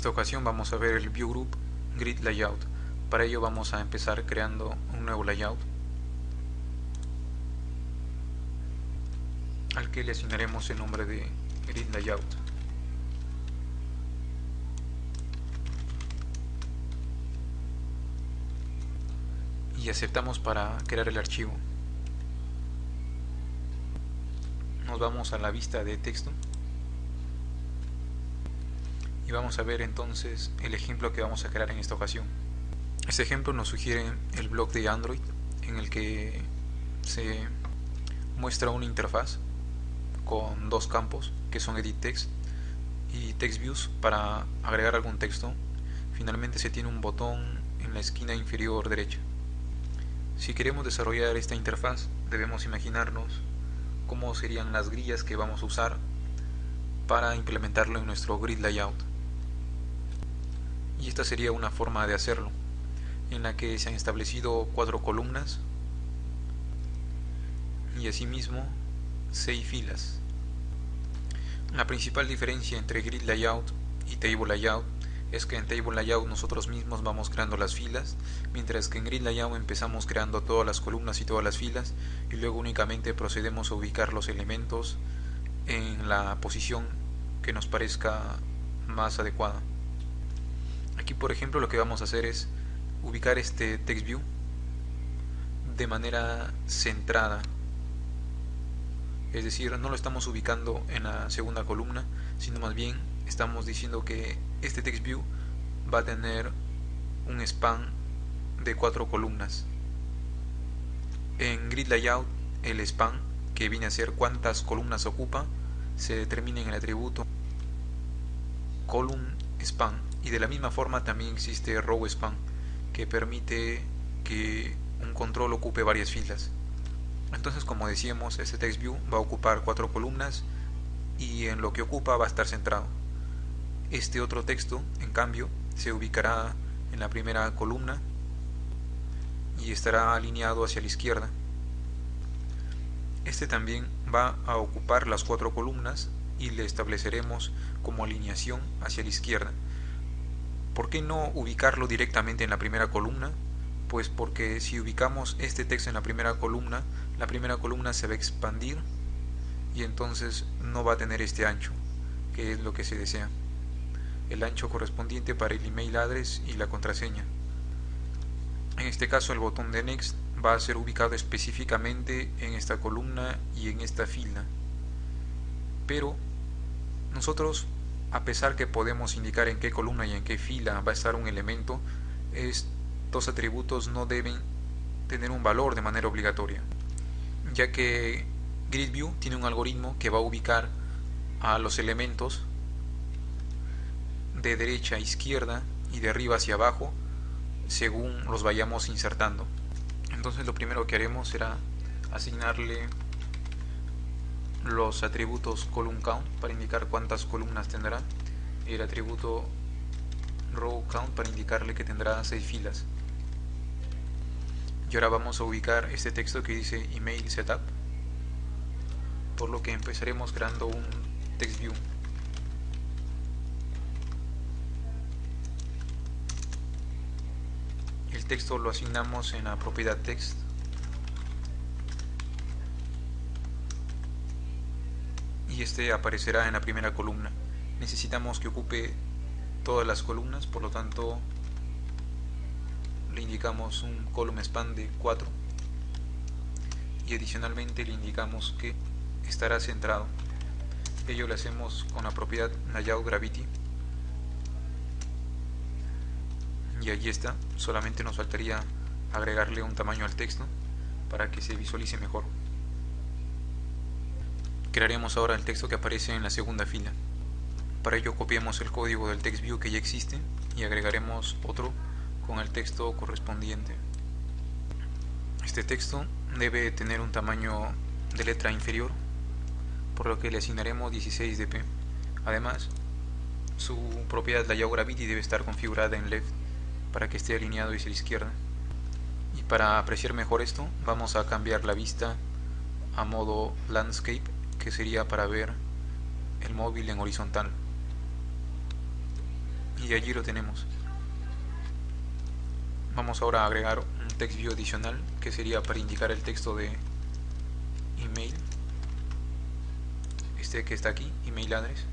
esta ocasión vamos a ver el View Group Grid Layout. Para ello vamos a empezar creando un nuevo layout al que le asignaremos el nombre de Grid Layout. Y aceptamos para crear el archivo. Nos vamos a la vista de texto y vamos a ver entonces el ejemplo que vamos a crear en esta ocasión. Este ejemplo nos sugiere el blog de Android, en el que se muestra una interfaz con dos campos que son Edit Text y Text Views para agregar algún texto. Finalmente se tiene un botón en la esquina inferior derecha. Si queremos desarrollar esta interfaz, debemos imaginarnos cómo serían las grillas que vamos a usar para implementarlo en nuestro grid layout. Y esta sería una forma de hacerlo, en la que se han establecido 4 columnas y asimismo 6 filas. La principal diferencia entre grid layout y table layout es que en table layout nosotros mismos vamos creando las filas, mientras que en grid layout empezamos creando todas las columnas y todas las filas y luego únicamente procedemos a ubicar los elementos en la posición que nos parezca más adecuada. Aquí por ejemplo lo que vamos a hacer es ubicar este text view de manera centrada, es decir, no lo estamos ubicando en la segunda columna, sino más bien estamos diciendo que este text view va a tener un span de 4 columnas. En grid layout el span, que viene a ser cuántas columnas ocupa, se determina en el atributo column span, y de la misma forma también existe row span, que permite que un control ocupe varias filas. Entonces, como decíamos, este text view va a ocupar 4 columnas y en lo que ocupa va a estar centrado. Este otro texto, en cambio, se ubicará en la primera columna y estará alineado hacia la izquierda. Este también va a ocupar las 4 columnas y le estableceremos como alineación hacia la izquierda. ¿Por qué no ubicarlo directamente en la primera columna? Pues porque si ubicamos este texto en la primera columna se va a expandir y entonces no va a tener este ancho, que es lo que se desea, el ancho correspondiente para el email address y la contraseña. En este caso el botón de Next va a ser ubicado específicamente en esta columna y en esta fila, pero nosotros, a pesar que podemos indicar en qué columna y en qué fila va a estar un elemento, estos atributos no deben tener un valor de manera obligatoria, ya que GridView tiene un algoritmo que va a ubicar a los elementos de derecha a izquierda y de arriba hacia abajo según los vayamos insertando. Entonces lo primero que haremos será asignarle los atributos column count para indicar cuántas columnas tendrá y el atributo row count para indicarle que tendrá 6 filas. Y ahora vamos a ubicar este texto que dice email setup, por lo que empezaremos creando un text view. El texto lo asignamos en la propiedad text y este aparecerá en la primera columna. Necesitamos que ocupe todas las columnas, por lo tanto le indicamos un column span de 4 y adicionalmente le indicamos que estará centrado. Ello lo hacemos con la propiedad layout gravity y allí está. Solamente nos faltaría agregarle un tamaño al texto para que se visualice mejor. Crearemos ahora el texto que aparece en la segunda fila. Para ello copiamos el código del text view que ya existe y agregaremos otro con el texto correspondiente. Este texto debe tener un tamaño de letra inferior, por lo que le asignaremos 16 dp. Además, su propiedad layout gravity debe estar configurada en left para que esté alineado hacia la izquierda. Y para apreciar mejor esto, vamos a cambiar la vista a modo landscape, que sería para ver el móvil en horizontal. Y allí lo tenemos. Vamos ahora a agregar un text view adicional, que sería para indicar el texto de email, este que está aquí, email address.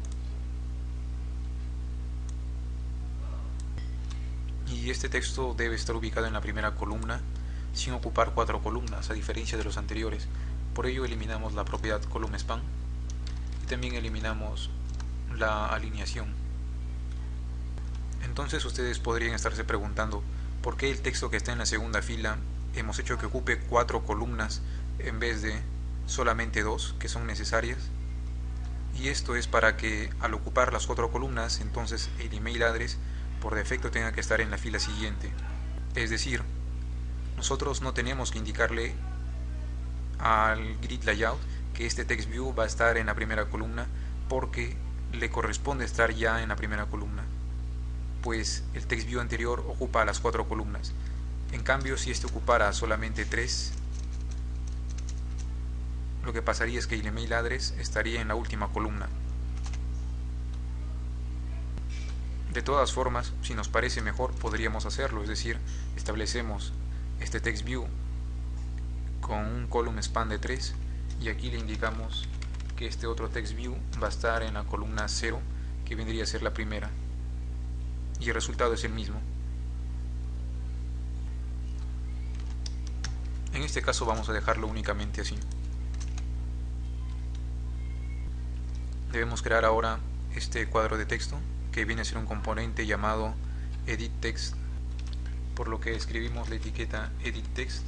Y este texto debe estar ubicado en la primera columna sin ocupar 4 columnas, a diferencia de los anteriores. Por ello eliminamos la propiedad columnSpan y también eliminamos la alineación. Entonces ustedes podrían estarse preguntando por qué el texto que está en la segunda fila hemos hecho que ocupe 4 columnas en vez de solamente 2 que son necesarias. Y esto es para que al ocupar las 4 columnas, entonces el email address por defecto tenga que estar en la fila siguiente. Es decir, nosotros no tenemos que indicarle al grid layout que este text view va a estar en la primera columna, porque le corresponde estar ya en la primera columna, pues el text view anterior ocupa las 4 columnas. En cambio, si este ocupara solamente 3, lo que pasaría es que el email address estaría en la última columna. De todas formas, si nos parece mejor, podríamos hacerlo, es decir, establecemos este text view con un columnSpan de 3 y aquí le indicamos que este otro text view va a estar en la columna 0, que vendría a ser la primera, y el resultado es el mismo. En este caso vamos a dejarlo únicamente así. Debemos crear ahora este cuadro de texto, que viene a ser un componente llamado editText, por lo que escribimos la etiqueta editText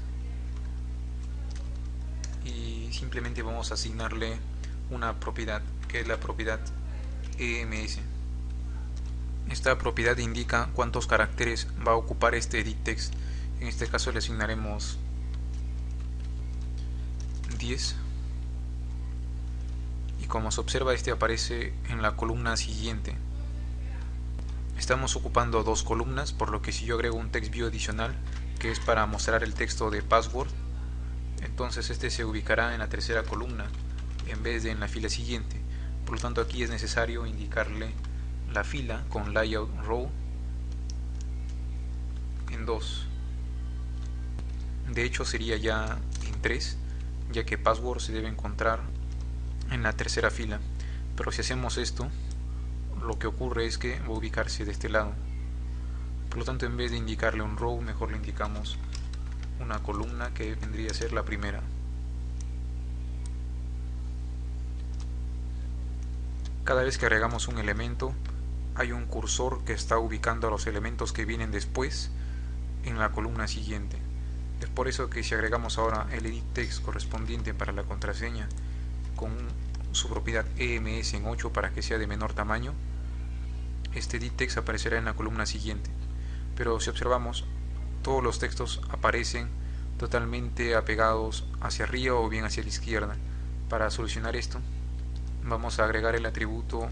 y simplemente vamos a asignarle una propiedad, que es la propiedad EMS. Esta propiedad indica cuántos caracteres va a ocupar este editText. En este caso le asignaremos 10, y como se observa, este aparece en la columna siguiente. Estamos ocupando 2 columnas, por lo que si yo agrego un text view adicional, que es para mostrar el texto de password, entonces este se ubicará en la tercera columna en vez de en la fila siguiente. Por lo tanto, aquí es necesario indicarle la fila con layout row en 2. De hecho sería ya en 3, ya que password se debe encontrar en la tercera fila. Pero si hacemos esto, lo que ocurre es que va a ubicarse de este lado. Por lo tanto, en vez de indicarle un row, mejor le indicamos una columna, que vendría a ser la primera. Cada vez que agregamos un elemento, hay un cursor que está ubicando a los elementos que vienen después en la columna siguiente. Es por eso que si agregamos ahora el editText correspondiente para la contraseña con su propiedad EMS en 8 para que sea de menor tamaño, este editText aparecerá en la columna siguiente. Pero si observamos, todos los textos aparecen totalmente apegados hacia arriba o bien hacia la izquierda. Para solucionar esto, vamos a agregar el atributo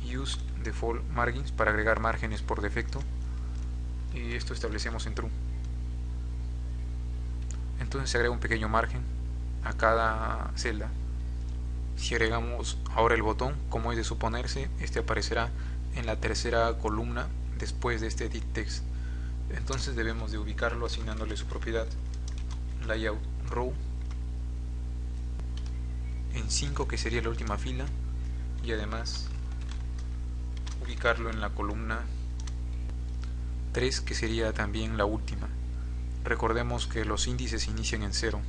useDefaultMargins para agregar márgenes por defecto, y esto establecemos en true. Entonces se agrega un pequeño margen a cada celda. Si agregamos ahora el botón, como es de suponerse, este aparecerá en la tercera columna después de este editText. Entonces debemos de ubicarlo asignándole su propiedad layout row en 5, que sería la última fila, y además ubicarlo en la columna 3, que sería también la última. Recordemos que los índices inician en 0.